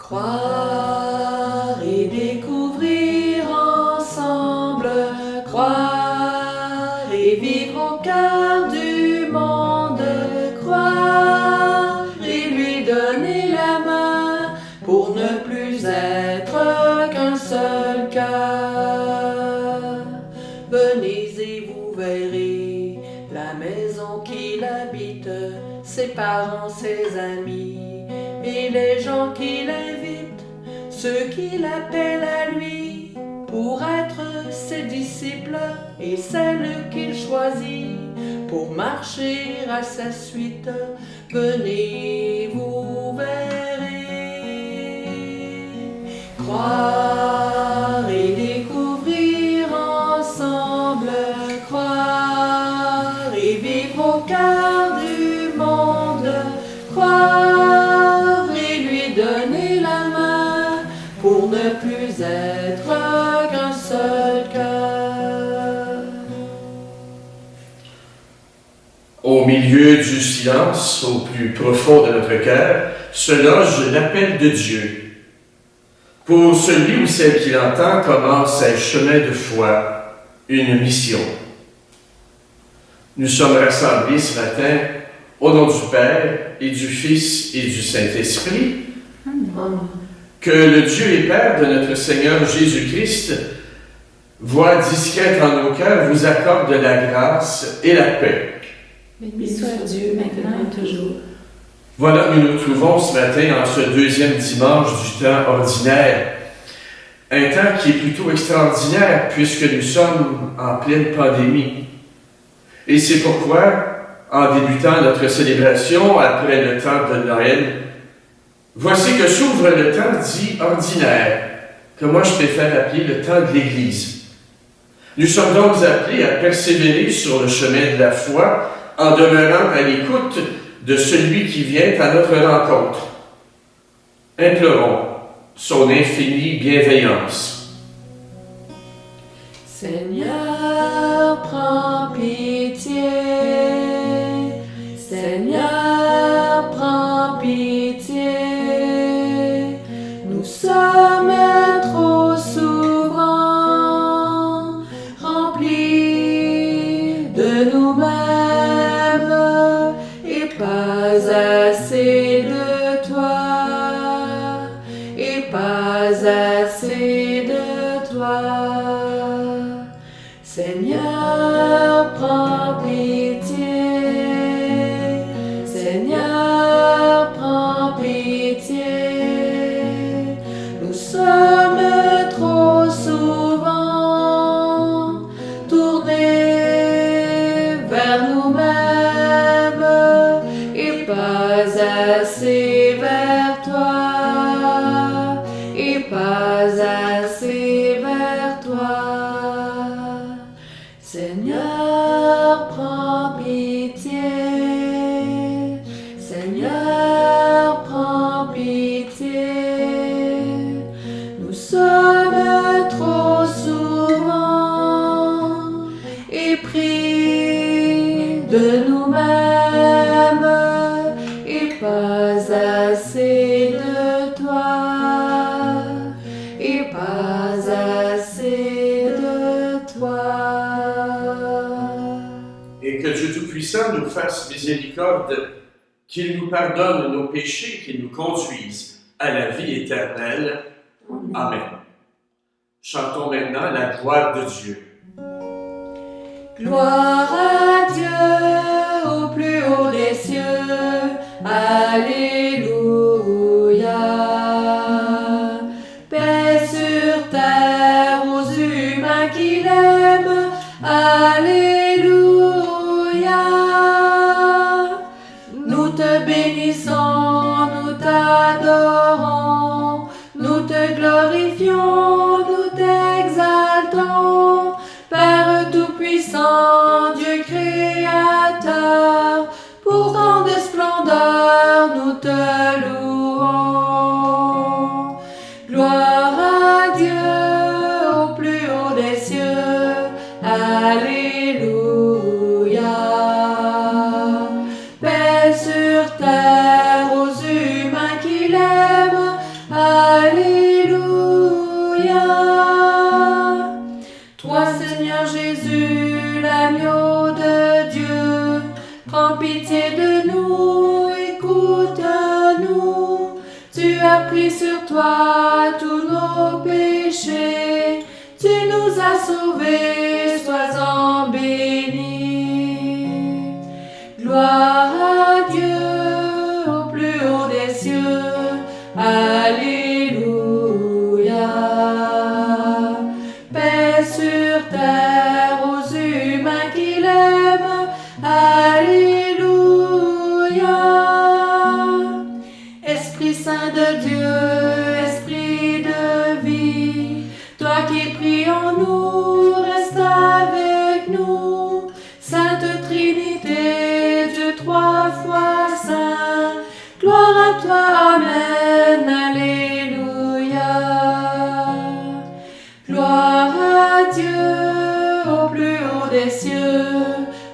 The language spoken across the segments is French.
Croire et découvrir ensemble, croire et vivre au cœur du monde, croire et lui donner la main pour ne plus être qu'un seul cœur. Venez et vous verrez la maison qu'il habite, ses parents, ses amis et les gens qu'il invite, ceux qu'il appelle à lui pour être ses disciples et celles qu'il choisit pour marcher à sa suite. Venez, vous verrez. Croire et découvrir ensemble, croire et vivre au cœur du monde, croire et lui donner la main pour ne plus être qu'un seul cœur. Au milieu du silence, au plus profond de notre cœur, se loge l'appel de Dieu. Pour celui ou celle qui l'entend, commence un chemin de foi, une mission. Nous sommes rassemblés ce matin au nom du Père et du Fils et du Saint-Esprit. Amen. Que le Dieu et Père de notre Seigneur Jésus-Christ, voix discrète en nos cœurs, vous accorde la grâce et la paix. Béni soit Dieu maintenant et toujours. Voilà, nous nous trouvons ce matin en ce deuxième dimanche du temps ordinaire. Un temps qui est plutôt extraordinaire puisque nous sommes en pleine pandémie. Et c'est pourquoi, en débutant notre célébration après le temps de Noël, voici que s'ouvre le temps dit ordinaire, que moi je préfère appeler le temps de l'Église. Nous sommes donc appelés à persévérer sur le chemin de la foi en demeurant à l'écoute de celui qui vient à notre rencontre. Implorons son infinie bienveillance. Seigneur, prends pitié. Seigneur, prends pitié. Nous sommes trop souvent remplis de nous-mêmes et pas assez de toi, et pas assez de toi. Seigneur, prends pitié. Seigneur, prends pitié. Nous sommes trop souvent tournés vers nous-mêmes et pas assez vers toi, et pas assez vers toi. Seigneur, prends pitié. Seigneur, prends pitié. Nous sommes trop souvent épris de nous-mêmes et pas assez de toi, et pas assez de toi. Et que Dieu Tout-Puissant nous fasse miséricorde, qu'il nous pardonne nos péchés, qu'il nous conduise à la vie éternelle. Amen. Chantons maintenant la gloire de Dieu. Gloire à Dieu au plus haut des cieux. Alléluia. Paix sur terre aux humains qu'il aime. Alléluia. Nous te bénissons, nous t'adorons, nous te glorifions, nous t'exaltons. Père Tout-Puissant, Dieu Créateur, pour tant de splendeur, nous te louons. Gloire à Dieu au plus haut des cieux. Alléluia. Paix sur terre aux humains qu'il aime. as pris sur toi tous nos péchés, tu nous as sauvés, sois-en béni. Gloire à Dieu au plus haut des cieux, Alléluia. Paix sur terre aux humains qui l'aiment, Alléluia. Esprit Saint de Dieu, Esprit de vie, toi qui pries en nous, reste avec nous. Sainte Trinité, Dieu trois fois saint, gloire à toi, Amen, Alléluia. Gloire à Dieu au plus haut des cieux,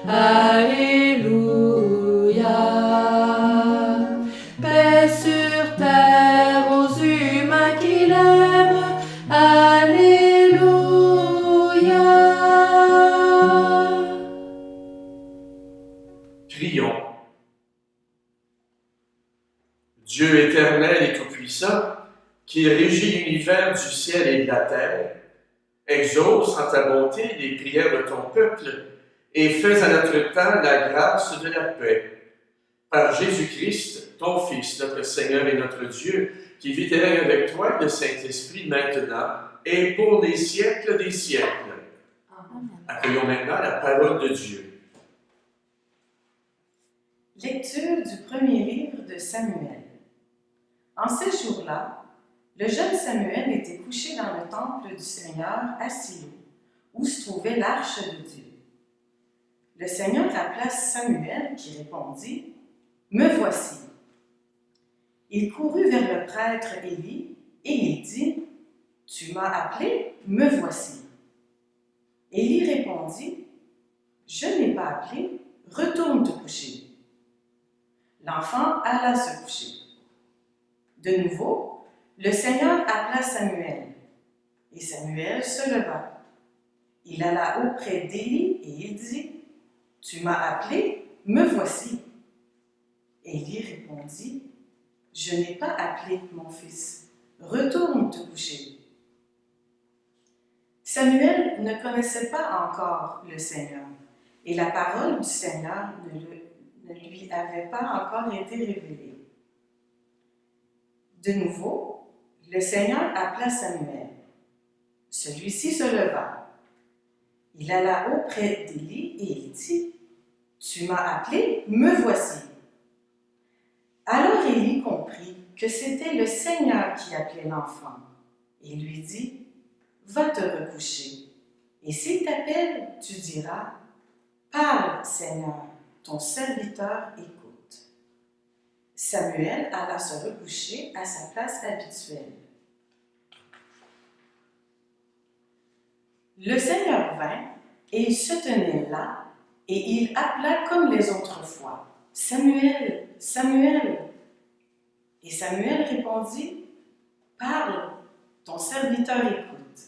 Alléluia. Paix sur terre aux humains qui l'aiment, Alléluia. Prions. Dieu éternel et tout-puissant, qui régit l'univers du ciel et de la terre, exauce en ta bonté les prières de ton peuple et fais à notre temps la grâce de la paix. Par Jésus-Christ, ton Fils, notre Seigneur et notre Dieu, qui vit et règne avec toi, le Saint-Esprit, maintenant et pour les siècles des siècles. Amen. Accueillons maintenant la parole de Dieu. Lecture du premier livre de Samuel. En ces jours-là, le jeune Samuel était couché dans le temple du Seigneur à Silo, où se trouvait l'arche de Dieu. Le Seigneur appela Samuel, qui répondit « Me voici ». Il courut vers le prêtre Élie et il dit « Tu m'as appelé, me voici ». Élie répondit « Je n'ai pas appelé, retourne te coucher ». L'enfant alla se coucher. De nouveau, le Seigneur appela Samuel, et Samuel se leva. Il alla auprès d'Élie et il dit « Tu m'as appelé, me voici ». Élie répondit « Je n'ai pas appelé mon fils, retourne te coucher ». Samuel ne connaissait pas encore le Seigneur, et la parole du Seigneur ne lui avait pas encore été révélée. De nouveau, le Seigneur appela Samuel. Celui-ci se leva. Il alla auprès d'Élie et il dit « Tu m'as appelé, me voici ». Alors Élie comprit que c'était le Seigneur qui appelait l'enfant et lui dit « Va te recoucher, et s'il t'appelle, tu diras « Parle, Seigneur, ton serviteur écoute ». Samuel alla se recoucher à sa place habituelle. Le Seigneur vint, et il se tenait là, et il appela comme les autres fois, « Samuel, Samuel !» Et Samuel répondit, « Parle, ton serviteur écoute. »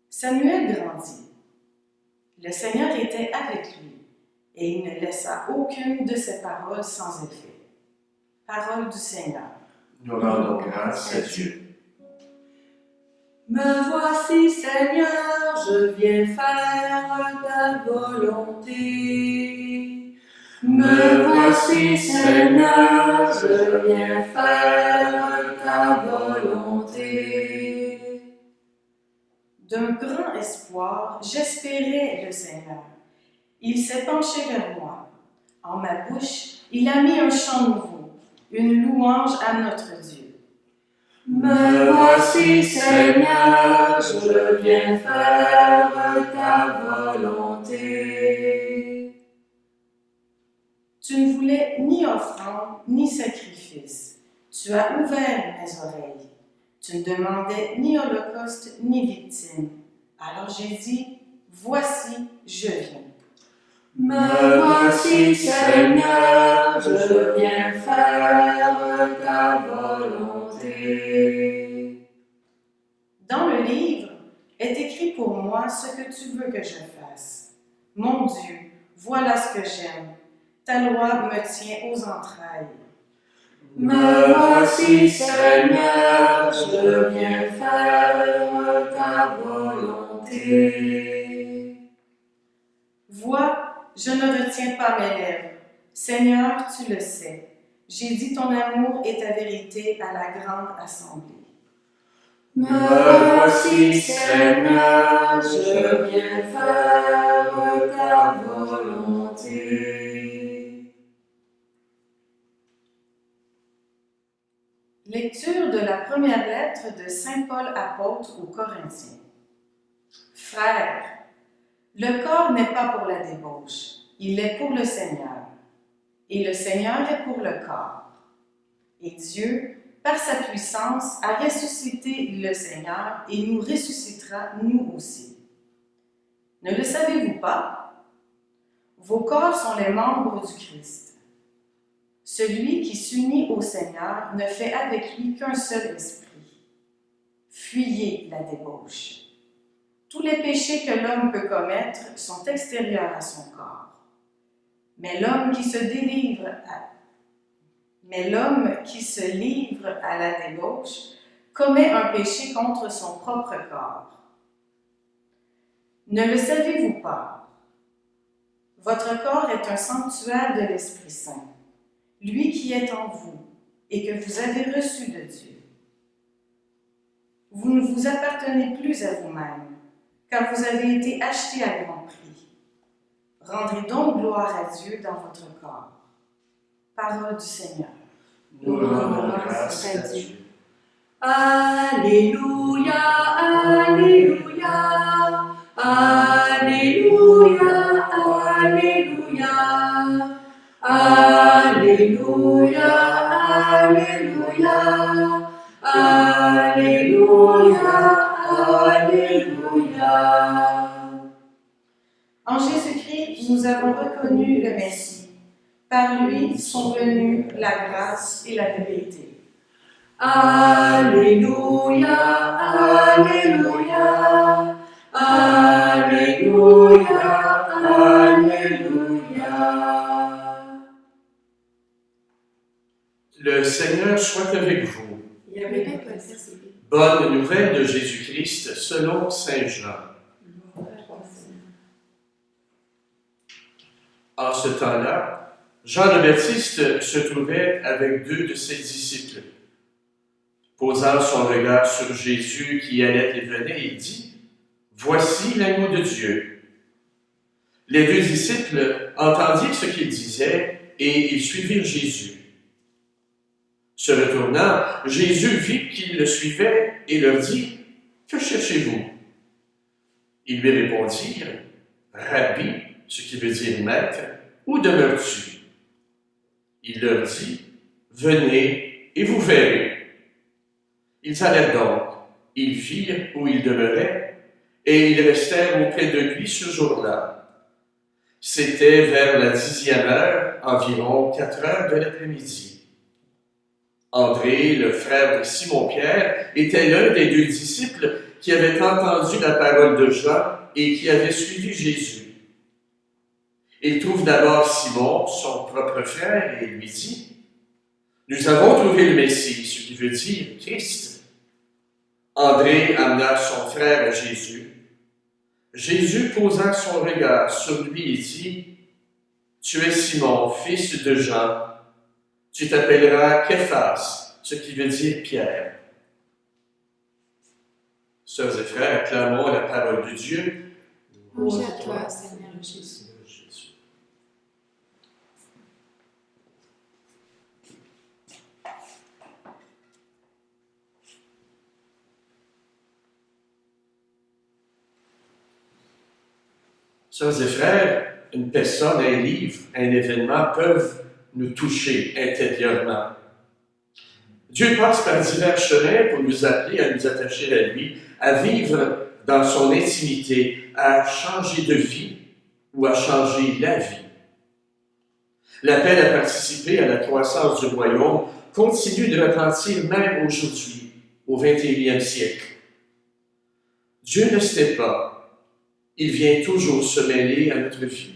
Samuel grandit. Le Seigneur était avec lui, et il ne laissa aucune de ses paroles sans effet. Parole du Seigneur. Nous rendons grâce à Dieu. Me voici, Seigneur, je viens faire ta volonté. Me voici, Seigneur, je viens faire ta volonté. D'un grand espoir, j'espérais le Seigneur. Il s'est penché vers moi. En ma bouche, il a mis un chant nouveau, une louange à notre Dieu. Me voici, Seigneur, je viens faire ta volonté. Tu ne voulais ni offrande, ni sacrifice. Tu as ouvert mes oreilles. Tu ne demandais ni holocauste, ni victime. Alors j'ai dit, voici, je viens. Me voici, Seigneur, je viens faire ta volonté. Dans le livre est écrit pour moi ce que tu veux que je fasse. Mon Dieu, voilà ce que j'aime. Ta loi me tient aux entrailles. Me voici, Seigneur, je viens faire ta volonté. Vois, je ne retiens pas mes lèvres. Seigneur, tu le sais. J'ai dit ton amour et ta vérité à la grande assemblée. Me voici, Seigneur, je viens faire ta volonté. Lecture de la première lettre de Saint Paul apôtre aux Corinthiens. Frères, le corps n'est pas pour la débauche, il est pour le Seigneur, et le Seigneur est pour le corps. Et Dieu, par sa puissance, a ressuscité le Seigneur et nous ressuscitera nous aussi. Ne le savez-vous pas? Vos corps sont les membres du Christ. Celui qui s'unit au Seigneur ne fait avec lui qu'un seul esprit. Fuyez la débauche. Tous les péchés que l'homme peut commettre sont extérieurs à son corps. Mais l'homme qui se livre à la débauche commet un péché contre son propre corps. Ne le savez-vous pas? Votre corps est un sanctuaire de l'Esprit Saint, lui qui est en vous et que vous avez reçu de Dieu. Vous ne vous appartenez plus à vous-même, car vous avez été achetés à grand prix. Rendez donc gloire à Dieu dans votre corps. Parole du Seigneur. Nous rendons grâce à Dieu. Alléluia, Alléluia, Alléluia, Alléluia, Alléluia, Alléluia, Alléluia, Alléluia. En Jésus-Christ, nous avons reconnu le Messie. Par lui sont venues la grâce et la vérité. Alléluia, Alléluia, Alléluia, Alléluia. Le Seigneur soit avec vous. Bonne nouvelle de Jésus-Christ selon Saint Jean. En ce temps-là, Jean le Baptiste se trouvait avec 2 de ses disciples. Posant son regard sur Jésus qui allait et venait, il dit « Voici l'agneau de Dieu ». Les 2 disciples entendirent ce qu'il disait et ils suivirent Jésus. Se retournant, Jésus vit qu'ils le suivaient et leur dit « Que cherchez-vous » Ils lui répondirent « Rabbi », ce qui veut dire « maître », où demeures-tu? Il leur dit « Venez et vous verrez ». Ils allèrent donc, ils virent où il demeurait, et ils restèrent auprès de lui ce jour-là. C'était vers la 10e heure, environ 4 heures de l'après-midi. André, le frère de Simon-Pierre, était l'un des 2 disciples qui avaient entendu la parole de Jean et qui avaient suivi Jésus. Il trouve d'abord Simon, son propre frère, et lui dit « Nous avons trouvé le Messie », ce qui veut dire Christ. André amena son frère à Jésus. Jésus posa son regard sur lui et dit « Tu es Simon, fils de Jean. Tu t'appelleras Képhas, ce qui veut dire Pierre. » Sœurs et frères, acclamons la parole de Dieu. Louange à toi, Seigneur Jésus. Sœurs et frères, une personne, un livre, un événement peuvent nous toucher intérieurement. Dieu passe par divers chemins pour nous appeler à nous attacher à lui, à vivre dans son intimité, à changer de vie ou à changer la vie. L'appel à participer à la croissance du royaume continue de retentir même aujourd'hui, au 21e siècle. Dieu ne se tait pas. Il vient toujours se mêler à notre vie.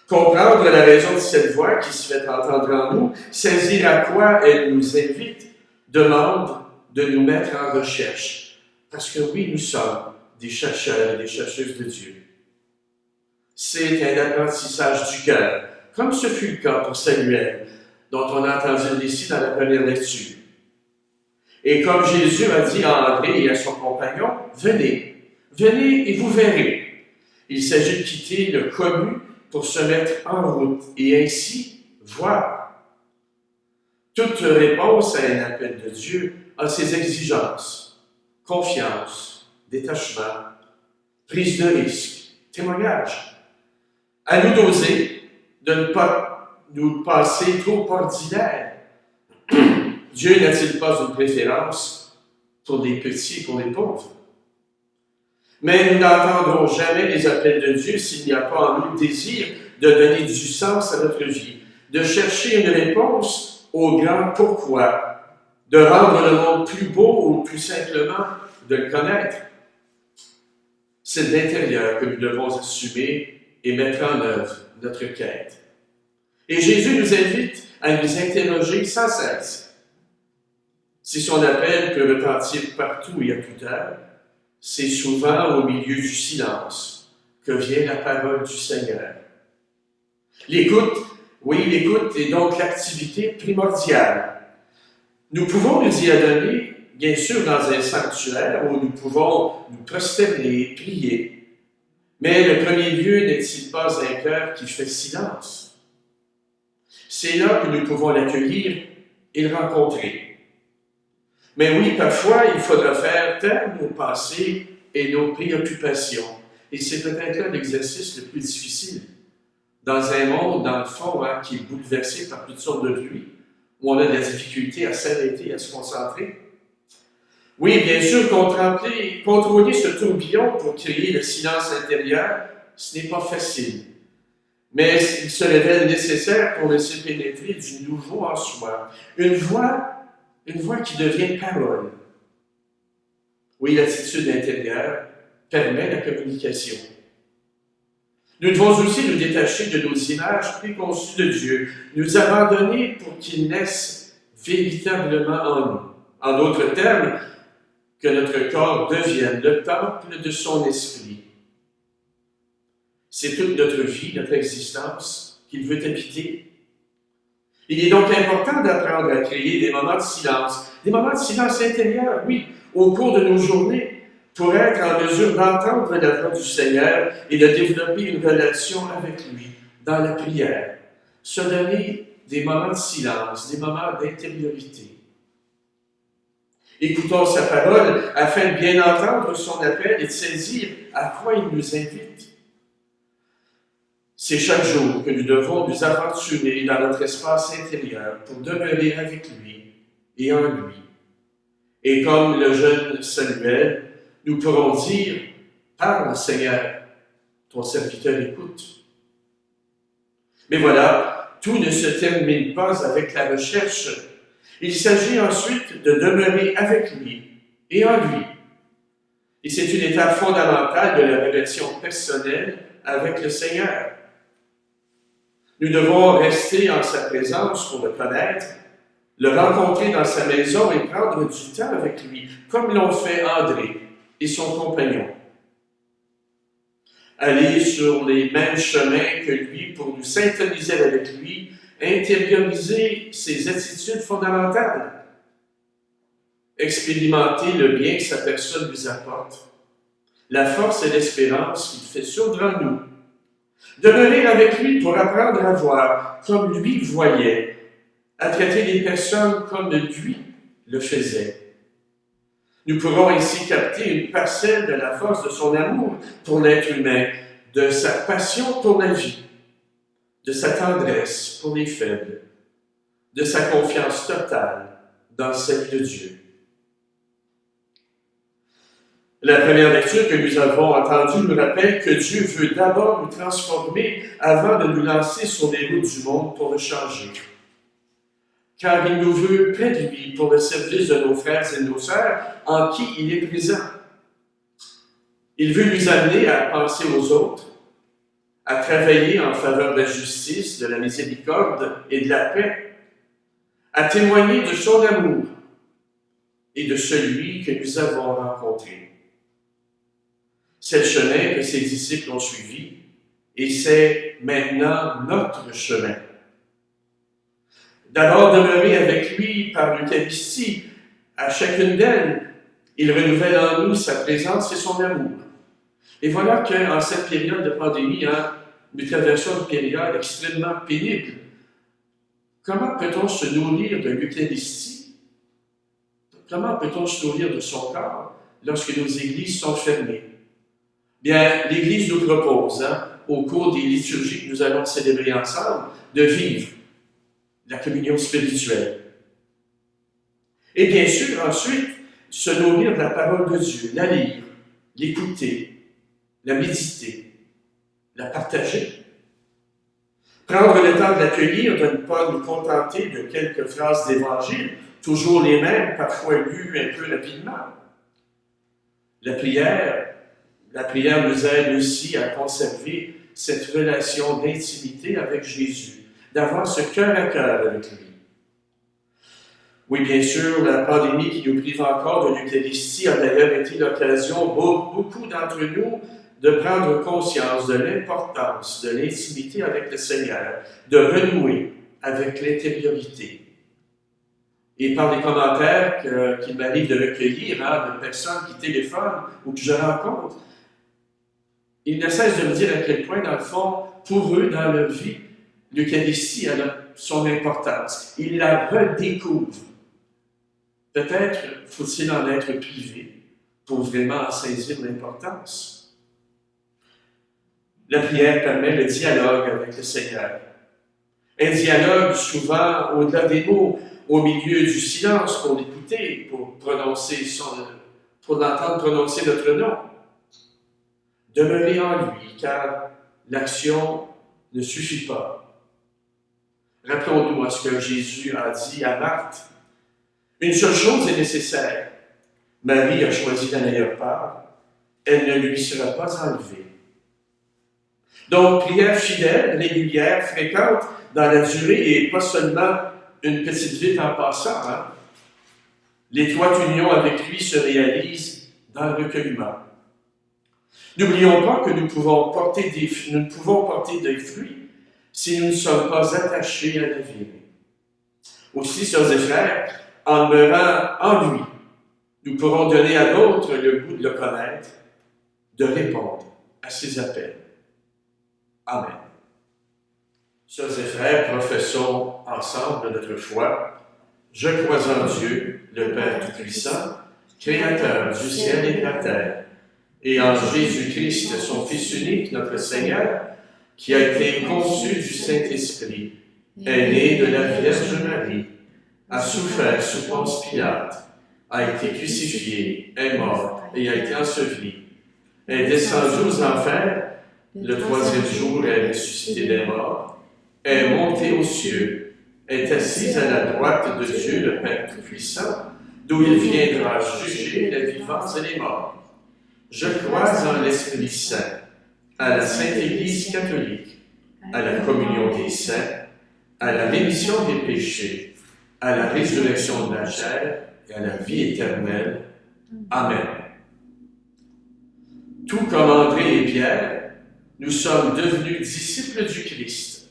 Comprendre la raison de cette voix qui se fait entendre en nous, saisir à quoi elle nous invite, demande de nous mettre en recherche. Parce que oui, nous sommes des chercheurs et des chercheuses de Dieu. C'est un apprentissage du cœur, comme ce fut le cas pour Samuel, dont on a entendu le récit dans la première lecture. Et comme Jésus a dit à André et à son compagnon, « Venez, venez et vous verrez. » Il s'agit de quitter le commun pour se mettre en route et ainsi voir. Toute réponse à un appel de Dieu a ses exigences, confiance, détachement, prise de risque, témoignage. À nous d'oser, de ne pas nous passer trop ordinaire. Dieu n'a-t-il pas une préférence pour les petits et pour les pauvres? Mais nous n'entendrons jamais les appels de Dieu s'il n'y a pas en nous le désir de donner du sens à notre vie, de chercher une réponse au grand pourquoi, de rendre le monde plus beau ou tout simplement de le connaître. C'est de l'intérieur que nous devons assumer et mettre en œuvre notre quête. Et Jésus nous invite à nous interroger sans cesse. Si son appel peut retentir partout et à toute heure, c'est souvent au milieu du silence que vient la parole du Seigneur. L'écoute, oui, l'écoute est donc l'activité primordiale. Nous pouvons nous y adonner, bien sûr, dans un sanctuaire où nous pouvons nous prosterner, prier. Mais le premier lieu n'est-il pas un cœur qui fait silence? C'est là que nous pouvons l'accueillir et le rencontrer. Mais oui, parfois, il faudra faire taire nos pensées et nos préoccupations. Et c'est peut-être là l'exercice le plus difficile. Dans un monde, dans le fond, qui est bouleversé par toutes sortes de bruits, où on a de la difficulté à s'arrêter, à se concentrer. Oui, bien sûr, contrôler ce tourbillon pour créer le silence intérieur, ce n'est pas facile. Mais il se révèle nécessaire pour laisser pénétrer du nouveau en soi. Une voix qui devient parole. Oui, l'attitude intérieure permet la communication. Nous devons aussi nous détacher de nos images préconçues de Dieu, nous abandonner pour qu'il naisse véritablement en nous. En d'autres termes, que notre corps devienne le temple de son esprit. C'est toute notre vie, notre existence qu'il veut habiter. Il est donc important d'apprendre à créer des moments de silence intérieur, oui, au cours de nos journées, pour être en mesure d'entendre la voix du Seigneur et de développer une relation avec lui dans la prière. Se donner des moments de silence, des moments d'intériorité. Écoutons sa parole afin de bien entendre son appel et de saisir à quoi il nous invite. C'est chaque jour que nous devons nous aventurer dans notre espace intérieur pour demeurer avec lui et en lui. Et comme le jeune Samuel, nous pourrons dire « Parle, Seigneur, ton serviteur écoute. » Mais voilà, tout ne se termine pas avec la recherche. Il s'agit ensuite de demeurer avec lui et en lui. Et c'est une étape fondamentale de la relation personnelle avec le Seigneur. Nous devons rester en sa présence pour le connaître, le rencontrer dans sa maison et prendre du temps avec lui, comme l'ont fait André et son compagnon. Aller sur les mêmes chemins que lui pour nous syntoniser avec lui, intérioriser ses attitudes fondamentales, expérimenter le bien que sa personne nous apporte, la force et l'espérance qu'il fait sourdre en nous. Demeurer avec lui pour apprendre à voir comme lui voyait, à traiter les personnes comme lui le faisait. Nous pourrons ainsi capter une parcelle de la force de son amour pour l'être humain, de sa passion pour la vie, de sa tendresse pour les faibles, de sa confiance totale dans celle de Dieu. La première lecture que nous avons entendue nous rappelle que Dieu veut d'abord nous transformer avant de nous lancer sur les routes du monde pour le changer. Car il nous veut près de lui pour le service de nos frères et de nos sœurs en qui il est présent. Il veut nous amener à penser aux autres, à travailler en faveur de la justice, de la miséricorde et de la paix, à témoigner de son amour et de celui que nous avons rencontré. C'est le chemin que ses disciples ont suivi et c'est maintenant notre chemin. D'abord demeurer avec lui par l'Eucharistie, à chacune d'elles, il renouvelle en nous sa présence et son amour. Et voilà qu'en cette période de pandémie, nous traversons une période extrêmement pénible. Comment peut-on se nourrir de l'Eucharistie? Comment peut-on se nourrir de son corps lorsque nos églises sont fermées? Bien, l'Église nous propose, au cours des liturgies que nous allons célébrer ensemble, de vivre la communion spirituelle. Et bien sûr, ensuite, se nourrir de la parole de Dieu, la lire, l'écouter, la méditer, la partager. Prendre le temps de l'accueillir, de ne pas nous contenter de quelques phrases d'évangile, toujours les mêmes, parfois lues un peu rapidement. La prière nous aide aussi à conserver cette relation d'intimité avec Jésus, d'avoir ce cœur à cœur avec lui. Oui, bien sûr, la pandémie qui nous prive encore de l'Eucharistie a d'ailleurs été l'occasion pour beaucoup d'entre nous de prendre conscience de l'importance de l'intimité avec le Seigneur, de renouer avec l'intériorité. Et par les commentaires qu'il m'arrive de recueillir de personnes qui téléphonent ou que je rencontre, ils ne cessent de me dire à quel point, dans le fond, pour eux, dans leur vie, l'Eucharistie a son importance. Ils la redécouvrent. Peut-être faut-il en être privé pour vraiment en saisir l'importance. La prière permet le dialogue avec le Seigneur. Un dialogue souvent au-delà des mots, au milieu du silence pour l'écouter, pour l'entendre prononcer notre nom. Demeurer en lui, car l'action ne suffit pas. Rappelons-nous à ce que Jésus a dit à Marthe. Une seule chose est nécessaire. Marie a choisi la meilleure part. Elle ne lui sera pas enlevée. Donc, prière fidèle, régulière, fréquente, dans la durée et pas seulement une petite vite en passant. L'étroite union avec lui se réalise dans le recueillement. N'oublions pas que nous ne pouvons porter des fruits si nous ne sommes pas attachés à la vie. Aussi, sœurs et frères, en demeurant en lui, nous pourrons donner à d'autres le goût de le connaître, de répondre à ses appels. Amen. Sœurs et frères, professons ensemble notre foi. Je crois en Dieu, le Père Tout-Puissant, Créateur du ciel et de la terre, et en Jésus-Christ, son Fils unique, notre Seigneur, qui a été conçu du Saint-Esprit, est né de la Vierge Marie, a souffert sous Ponce Pilate, a été crucifié, est mort et a été enseveli, est descendu aux enfers, le troisième jour est ressuscité des morts, est monté aux cieux, est assis à la droite de Dieu le Père Tout-Puissant, d'où il viendra juger les vivants et les morts. Je crois en l'Esprit Saint, à la Sainte Église catholique, à la communion des saints, à la rémission des péchés, à la résurrection de la chair et à la vie éternelle. Amen. Tout comme André et Pierre, nous sommes devenus disciples du Christ.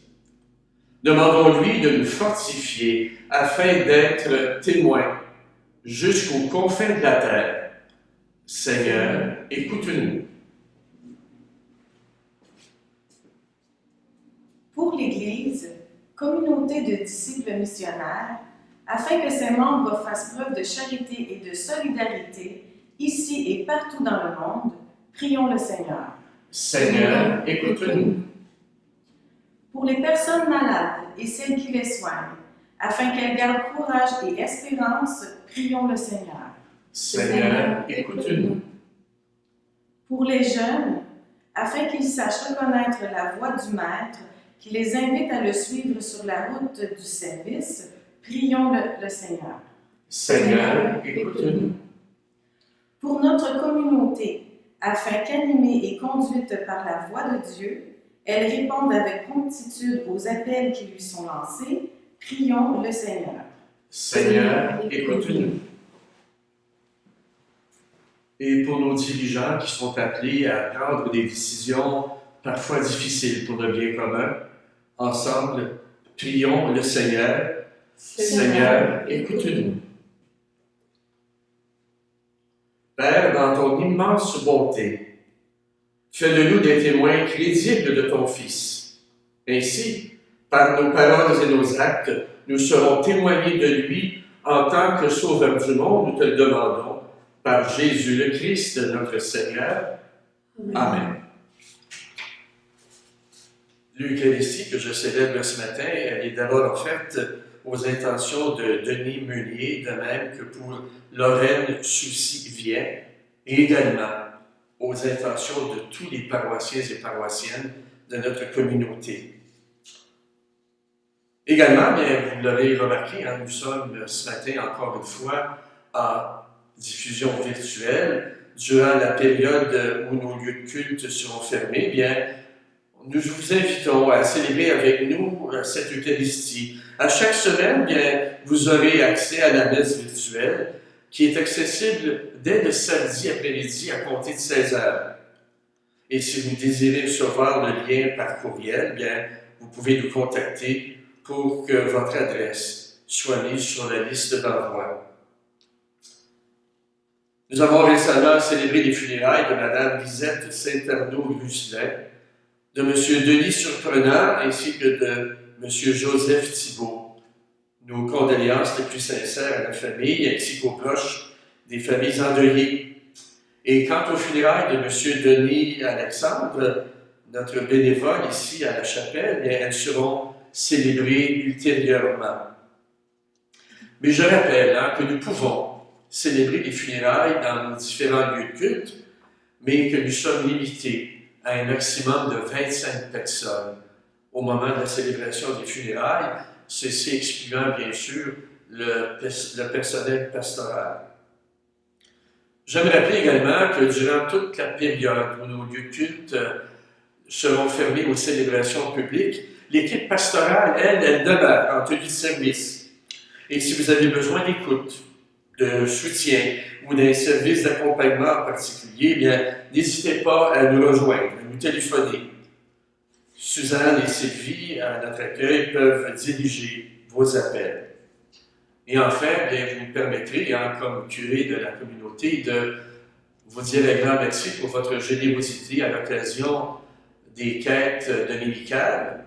Demandons-lui de nous fortifier afin d'être témoins jusqu'aux confins de la terre. Seigneur, écoute-nous. Pour l'Église, communauté de disciples missionnaires, afin que ses membres fassent preuve de charité et de solidarité, ici et partout dans le monde, prions le Seigneur. Seigneur, écoute-nous. Pour les personnes malades et celles qui les soignent, afin qu'elles gardent courage et espérance, prions le Seigneur. Seigneur, écoute-nous. Pour les jeunes, afin qu'ils sachent reconnaître la voix du Maître, qui les invite à le suivre sur la route du service, prions le Seigneur. Seigneur, écoute-nous. Pour notre communauté, afin qu'animée et conduite par la voix de Dieu, Elles répondent avec promptitude aux appels qui lui sont lancés. Prions le Seigneur. Seigneur, écoute-nous. Et pour nos dirigeants qui sont appelés à prendre des décisions parfois difficiles pour le bien commun, ensemble, prions le Seigneur. Seigneur, écoute-nous. Père, dans ton immense bonté, fais de nous des témoins crédibles de ton Fils. Ainsi, par nos paroles et nos actes, nous serons témoignés de lui en tant que Sauveur du monde, nous te le demandons, par Jésus le Christ, notre Seigneur. Amen. L'Eucharistie que je célèbre ce matin, elle est d'abord offerte aux intentions de Denis Meunier, de même que pour Lorraine Soucy-Vien, et également aux intentions de tous les paroissiens et paroissiennes de notre communauté. Également, bien, vous l'aurez remarqué, nous sommes ce matin encore une fois en diffusion virtuelle. Durant la période où nos lieux de culte seront fermés, bien, nous vous invitons à célébrer avec nous cette Eucharistie. À chaque semaine, bien, vous aurez accès à la messe virtuelle qui est accessible dès le samedi après-midi à compter de 16h. Et si vous désirez recevoir le lien par courriel, bien, vous pouvez nous contacter pour que votre adresse soit mise sur la liste d'envoi. Nous avons récemment célébré les funérailles de Mme Lisette Saint-Arnaud-Russelin, de M. Denis Surprenant ainsi que de M. Joseph Thibault. Nos condoléances les plus sincères à la famille ainsi qu'aux proches des familles endeuillées. Et quant aux funérailles de M. Denis Alexandre, notre bénévole ici à la chapelle, bien, elles seront célébrées ultérieurement. Mais je rappelle que nous pouvons célébrer les funérailles dans nos différents lieux de culte, mais que nous sommes limités à un maximum de 25 personnes au moment de la célébration des funérailles, ceci excluant bien sûr le personnel pastoral. J'aime rappeler également que durant toute la période où nos lieux de culte seront fermés aux célébrations publiques, l'équipe pastorale, elle demeure en tenue de service. Et si vous avez besoin d'écoute, de soutien ou d'un service d'accompagnement en particulier, eh bien, n'hésitez pas à nous rejoindre, à nous téléphoner. Suzanne et Sylvie, à notre accueil, peuvent diriger vos appels. Et enfin, bien, vous me permettrez, comme curé de la communauté, de vous dire un grand merci pour votre générosité à l'occasion des quêtes dominicales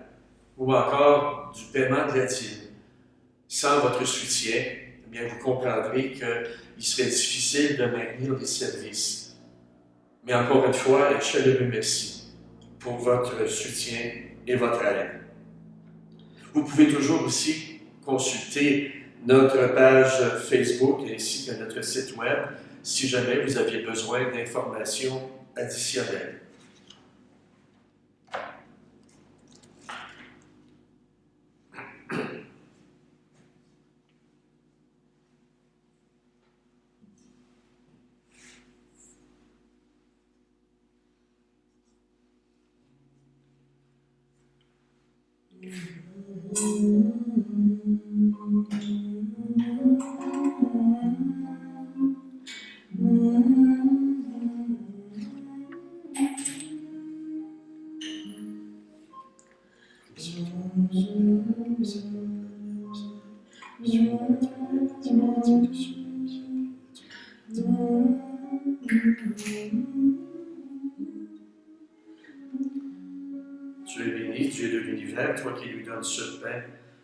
ou encore du paiement de la dîme. Sans votre soutien, eh bien, vous comprendrez qu'il serait difficile de maintenir les services. Mais encore une fois, un chaleureux merci pour votre soutien et votre aide. Vous pouvez toujours aussi consulter notre page Facebook ainsi que notre site web si jamais vous aviez besoin d'informations additionnelles. Tu es béni, Dieu de l'univers, toi qui lui donnes ce pain,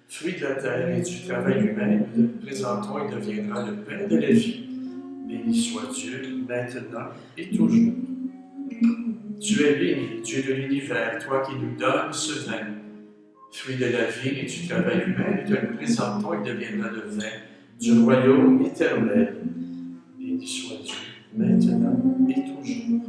fruit de la terre et du travail humain, nous le présentons et deviendra le pain de la vie. Béni soit Dieu, maintenant et toujours. Tu es béni, Dieu de l'univers, toi qui nous donnes ce vin, fruit de la vie et du travail humain, nous te le présentons et deviendra le vin du royaume éternel. Béni soit Dieu, maintenant et toujours.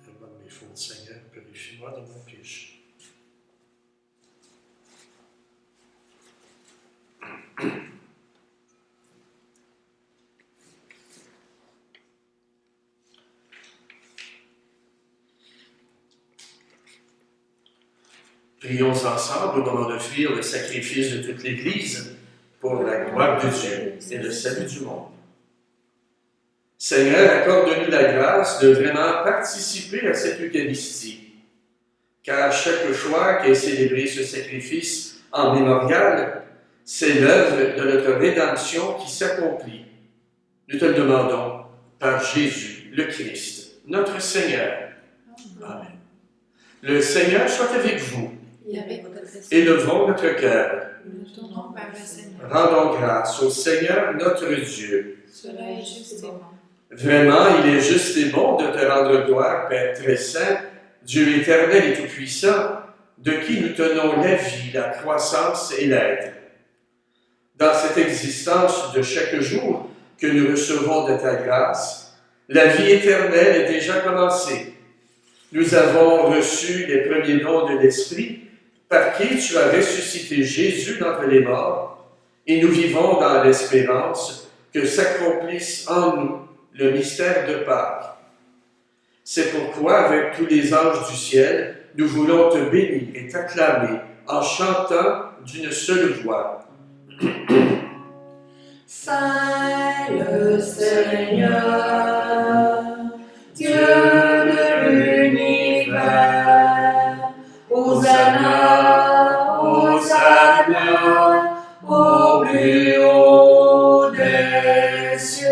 Pardonne mes fautes, Seigneur, purifie-moi de mon péché. Prions ensemble au moment d'offrir le sacrifice de toute l'Église pour la gloire de Dieu et le salut du monde. Seigneur, accorde-nous la grâce de vraiment participer à cette Eucharistie, car chaque fois qu'est célébré ce sacrifice en mémorial, c'est l'œuvre de notre rédemption qui s'accomplit. Nous te le demandons par Jésus, le Christ, notre Seigneur. Amen. Le Seigneur soit avec vous. Et avec votre esprit, Élevons notre cœur. nous tournons vers le Seigneur. Rendons grâce au Seigneur notre Dieu. Cela est juste et bon. Vraiment, il est juste et bon de te rendre gloire, Père très saint, Dieu éternel et tout-puissant, de qui nous tenons la vie, la croissance et l'être. Dans cette existence de chaque jour que nous recevons de ta grâce, la vie éternelle est déjà commencée. Nous avons reçu les premiers dons de l'Esprit, par qui tu as ressuscité Jésus d'entre les morts, et nous vivons dans l'espérance que s'accomplisse en nous le mystère de Pâques. C'est pourquoi, avec tous les anges du ciel, nous voulons te bénir et t'acclamer en chantant d'une seule voix. Saint le Seigneur, Dieu de l'univers, Hosanna, Hosanna, au plus haut des cieux.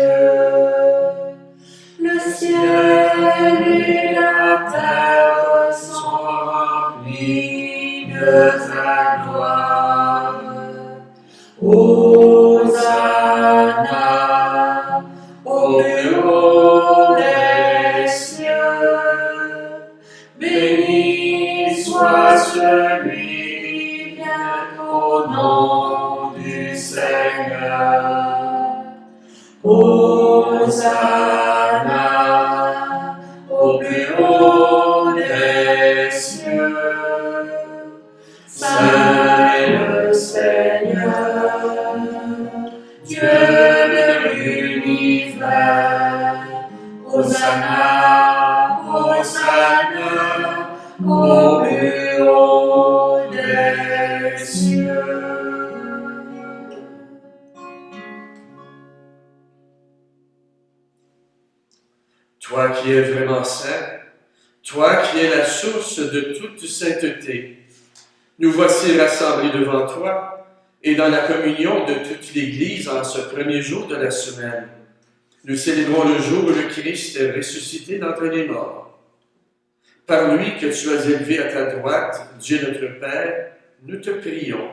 Le ciel et la terre sont remplis de ta gloire. Hosanna, au plus haut des cieux. Béni soit celui qui vient au nom du Seigneur. Hosanna, au plus haut des cieux. Saint le Seigneur, Dieu de l'univers, Hosanna, Hosanna, au plus haut des cieux. Toi qui es vraiment saint, toi qui es la source de toute sainteté, nous voici rassemblés devant toi et dans la communion de toute l'Église en ce premier jour de la semaine. Nous célébrons le jour où le Christ est ressuscité d'entre les morts. Par lui que tu as élevé à ta droite, Dieu notre Père, nous te prions.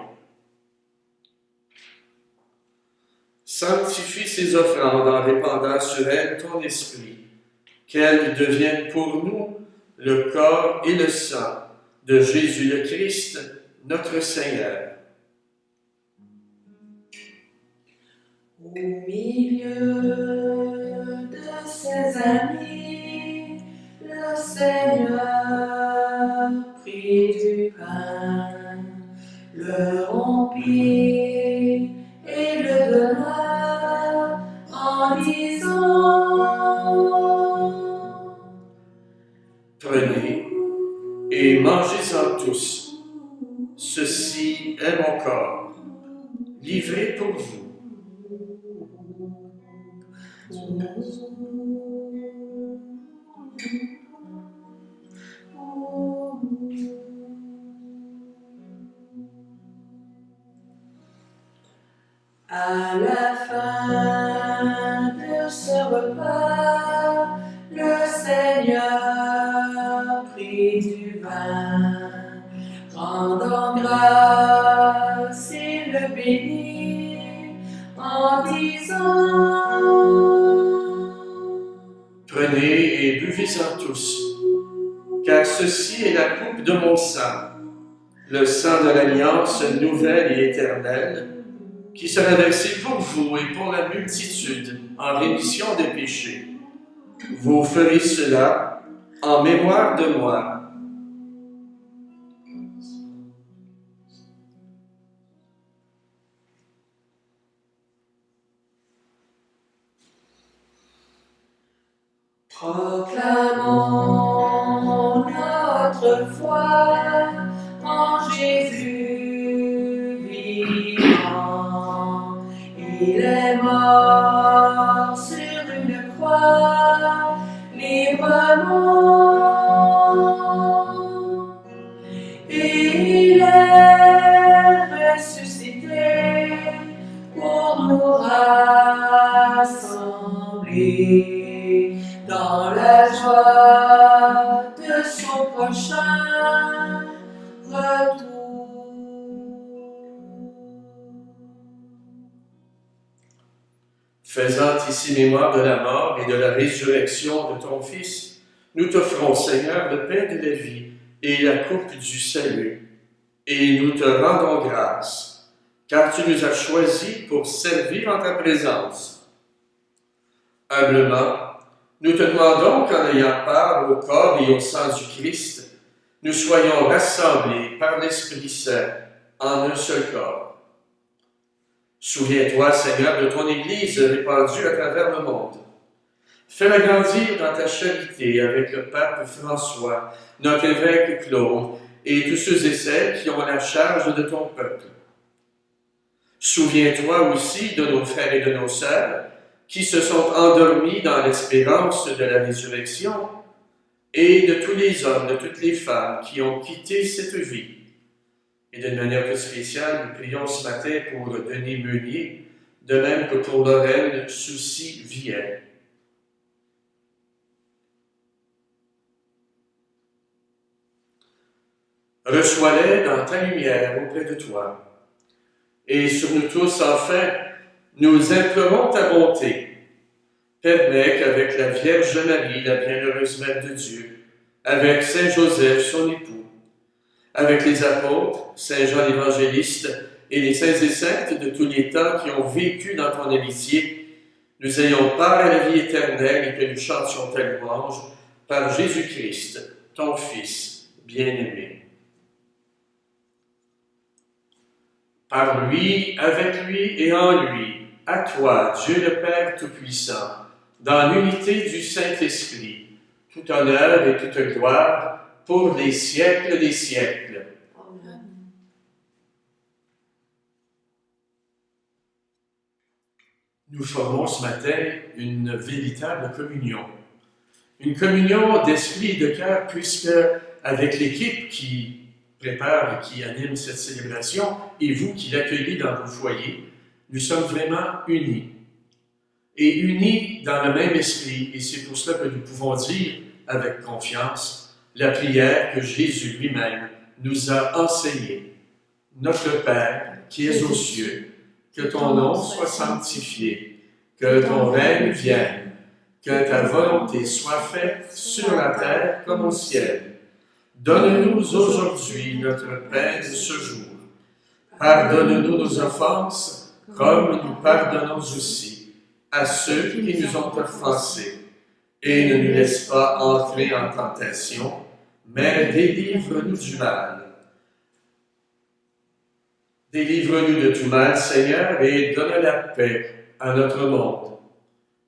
Sanctifie ces offrandes en répandant sur elles ton esprit, qu'elles deviennent pour nous le corps et le sang de Jésus le Christ, notre Seigneur. Au milieu de ses amis, le Seigneur prit du pain, le rompit et le donna en disant: Prenez et mangez-en tous. Ceci est mon corps, livré pour vous. À la fin de ce repas, le Seigneur prit du vin, rendant grâce, il le bénit en disant: Prenez et buvez-en tous, car ceci est la coupe de mon sang, le sang de l'alliance nouvelle et éternelle, qui sera versé pour vous et pour la multitude en rémission des péchés. Vous ferez cela en mémoire de moi. Proclamons notre foi en ici mémoire de la mort et de la résurrection de ton Fils, nous t'offrons, Seigneur, le pain de la vie et la coupe du salut. Et nous te rendons grâce, car tu nous as choisis pour servir en ta présence. Humblement, nous te demandons qu'en ayant part au corps et au sang du Christ, nous soyons rassemblés par l'Esprit Saint en un seul corps. Souviens-toi, Seigneur, de ton Église répandue à travers le monde. Fais-la grandir dans ta charité avec le pape François, notre évêque Claude, et tous ceux et celles qui ont la charge de ton peuple. Souviens-toi aussi de nos frères et de nos sœurs qui se sont endormis dans l'espérance de la résurrection et de tous les hommes, de toutes les femmes qui ont quitté cette vie. Et d'une manière toute spéciale, nous prions ce matin pour Denis Meunier, de même que pour Lorraine Soucy-Vienne. Reçois-les dans ta lumière auprès de toi. Et sur nous tous, enfin, nous implorons ta bonté. Permets qu'avec la Vierge Marie, la bienheureuse Mère de Dieu, avec Saint Joseph, son époux, avec les apôtres, Saint Jean l'Évangéliste et les saints et saintes de tous les temps qui ont vécu dans ton amitié, nous ayons part à la vie éternelle et que nous chantions ta louange par Jésus-Christ, ton Fils bien-aimé. Par lui, avec lui et en lui, à toi, Dieu le Père Tout-Puissant, dans l'unité du Saint-Esprit, tout honneur et toute gloire pour les siècles des siècles. Amen. Nous formons ce matin une véritable communion. Une communion d'esprit et de cœur, puisque avec l'équipe qui prépare et qui anime cette célébration, et vous qui l'accueillez dans vos foyers, nous sommes vraiment unis. Et unis dans le même esprit, et c'est pour cela que nous pouvons dire avec confiance la prière que Jésus lui-même nous a enseignée. Notre Père, qui es aux cieux, que ton nom soit sanctifié, que ton règne vienne, que ta volonté soit faite sur la terre comme au ciel. Donne-nous aujourd'hui notre pain de ce jour. Pardonne-nous nos offenses, comme nous pardonnons aussi à ceux qui nous ont offensés. Et ne nous laisse pas entrer en tentation, mais délivre-nous du mal. Délivre-nous de tout mal, Seigneur, et donne la paix à notre monde.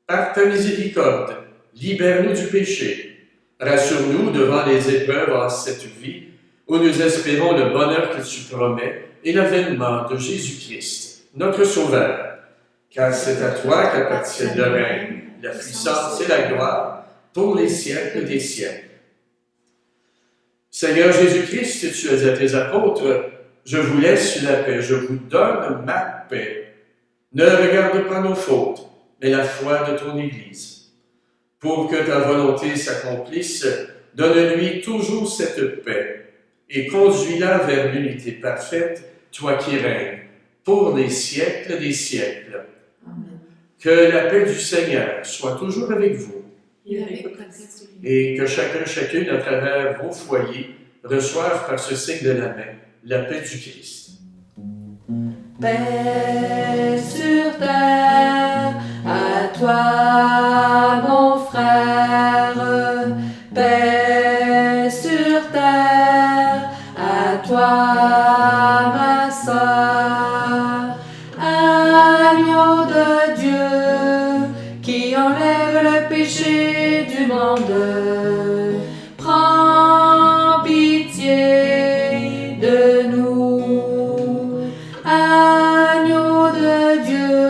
Par ta miséricorde, libère-nous du péché. Rassure-nous devant les épreuves en cette vie, où nous espérons le bonheur que tu promets et l'avènement de Jésus-Christ, notre Sauveur. Car c'est à toi qu'appartiennent le règne, la puissance et la gloire pour les siècles des siècles. Seigneur Jésus-Christ, tu as dit à tes apôtres, « Je vous laisse la paix, je vous donne ma paix. Ne regarde pas nos fautes, mais la foi de ton Église. Pour que ta volonté s'accomplisse, donne-lui toujours cette paix et conduis-la vers l'unité parfaite, toi qui règnes, pour les siècles des siècles. Amen. Que la paix du Seigneur soit toujours avec vous Et avec votre esprit. et que chacune à travers vos foyers reçoive par ce signe de la main la paix du Christ. Paix sur terre, à toi mon frère. Paix sur terre, à toi ma sœur. Agneau de Dieu qui enlève le péché du monde, prends pitié de nous. Agneau de Dieu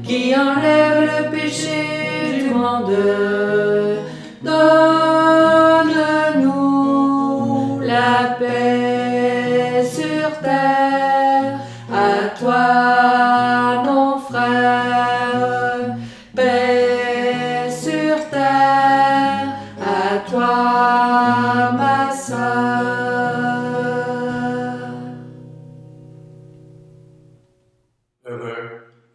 qui enlève le péché du monde, donne-nous la paix sur terre. À toi mon frère, paix sur terre. À toi ma sœur.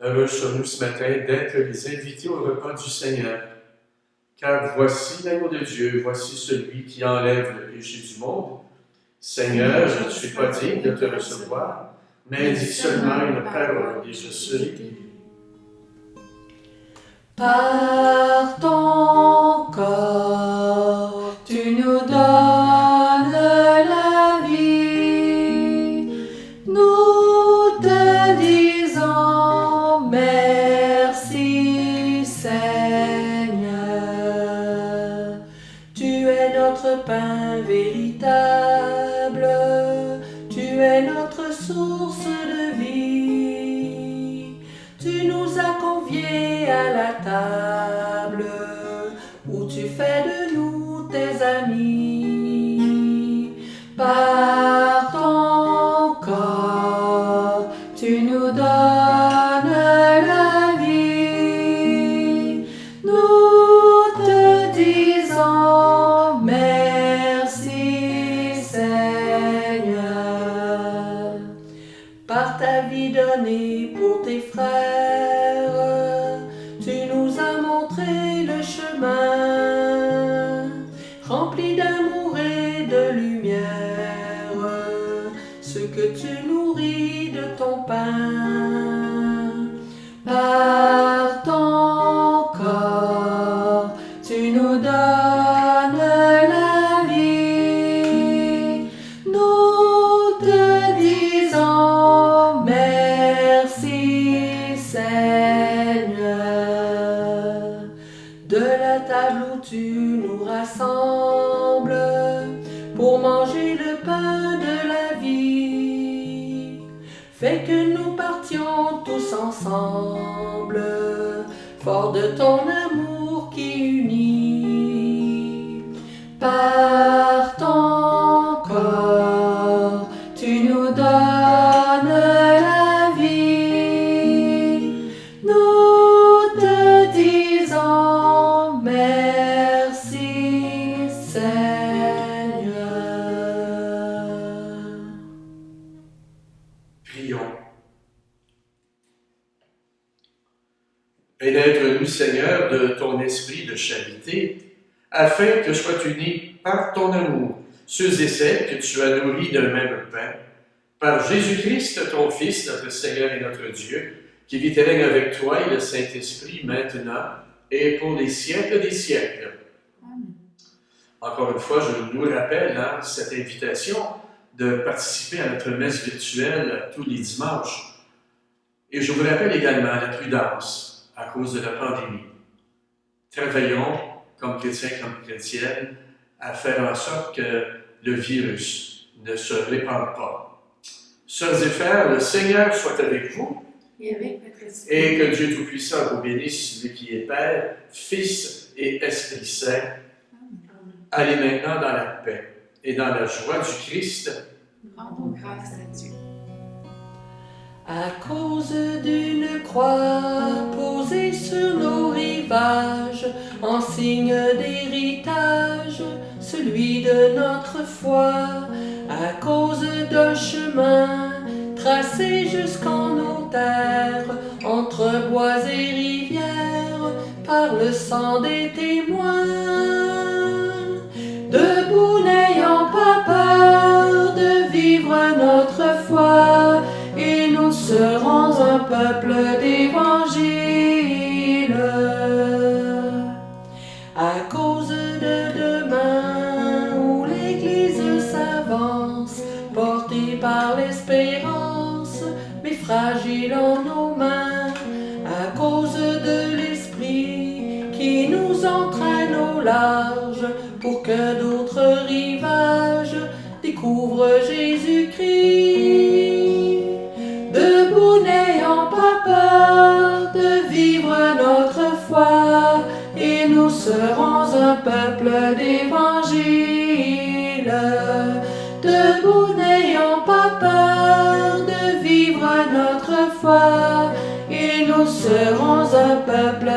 Heureux sommes-nous, ce matin d'être les invités au repas du Seigneur. Car voici l'agneau de Dieu, voici celui qui enlève le péché du monde. Seigneur, je ne suis pas digne de te recevoir, mais dis seulement une parole et je serai guéri. Par ton corps, tu nous donnes la vie. Nous te disons merci, Seigneur. Tu es notre pain véritable, tu es notre source de vie. Tu nous as conviés à la table où tu fais de nous tes amis. Par ton corps, tu nous donnes la vie. Nous te disons merci, Seigneur. Par ta vie donnée pour tes frères, tu nous as montré le chemin, rempli d'amour et de lumière, ce que tu nourris de ton pain. Par ton corps, tu nous donnes la vie. Nous te disons merci, Seigneur. De la table où tu nous rassembles pour manger le pain de la vie, fais que nous partions tous ensemble, forts de ton amour qui unit. Par ton corps, tu nous donnes la vie. Nous te disons merci, Seigneur. Prions. Pénètre-nous, Seigneur, de ton esprit de charité, afin que soient unis par ton amour ceux et celles que tu as nourris d'un même pain, par Jésus-Christ, ton Fils, notre Seigneur et notre Dieu, qui vit et règne avec toi et le Saint-Esprit maintenant et pour les siècles des siècles. Encore une fois, je nous rappelle cette invitation de participer à notre messe virtuelle tous les dimanches. Et je vous rappelle également la prudence à cause de la pandémie. Travaillons comme chrétiens, comme chrétiennes, à faire en sorte que le virus ne se répande pas. Sœurs et frères, le Seigneur soit avec vous Et avec votre esprit. et que Dieu Tout-Puissant vous bénisse, lui qui est Père, Fils et Esprit Saint. Allez maintenant dans la paix et dans la joie du Christ. Rendons grâce à Dieu. À cause d'une croix posée sur nos rivages, en signe d'héritage, celui de notre foi, à cause d'un chemin tracé jusqu'en nos terres, entre bois et rivières, par le sang des témoins. Debout, n'ayant pas peur de vivre notre foi, et nous serons un peuple d'évangile. À cause de demain où l'Église s'avance, portée par l'espérance, mais fragile en nos mains, à cause de l'Esprit qui nous entraîne au large, pour que d'autres rivages découvrent Jésus-Christ. Debout, n'ayant pas peur de vivre notre foi, et nous serons un peuple d'évangile. Debout, n'ayant pas peur de vivre notre foi, et nous serons un peuple